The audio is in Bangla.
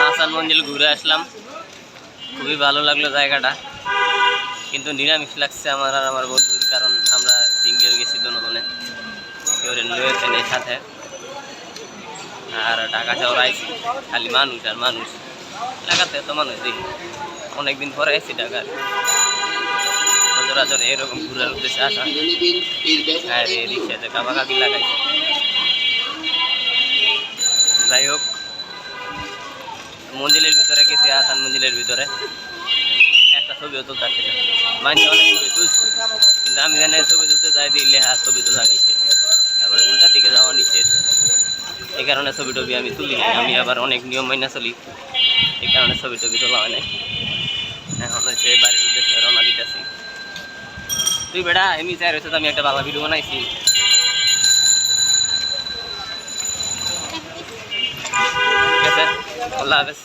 আহসান মঞ্জিল ঘুরে আসলাম, খুবই ভালো লাগলো জায়গাটা, কিন্তু নিরামিষ লাগছে আমার আর আমার বন্ধুর, কারণ আমরা সিঙ্গেল গেছি দুজনে, কেউ রয়েছে নেই সাথে। আর ঢাকা শহর আইছি খালি মানুষ আর মানুষ, এলাকাতে এত মানুষ দেখি, অনেকদিন পরে আইছি ঢাকার। সচরাচর এরকম ঘুরার উদ্দেশ্যে আসা, আর রিক্সাতে কাবাকাবি লাগাইছে। যাই হোক, মঞ্জিলের ভিতরে গেছি, আসান মঞ্জিলের ভিতরে একটা ছবিও তুলতে আসছে, মানছি অনেক ছবি তুলছি, কিন্তু আমি জানি ছবি তুলতে যাই দিলে ছবি তোলা নিষেধ, তারপরে উল্টা দিকে যাওয়া নিষেধ, এই কারণে ছবি টবি আমি তুলি নাই। আমি আবার অনেক নিয়ম মাইনা চলি, এই কারণে ছবি টবি তোলা হয় নাই। এখন হচ্ছে বাড়ির উদ্দেশ্যে রওনা দিতেছি। তুই বেটা এমনি চাই রয়েছে, আমি একটা ভালো ভিডিও বানাইছি। ঠিক আছে, আল্লাহ হাফেজ।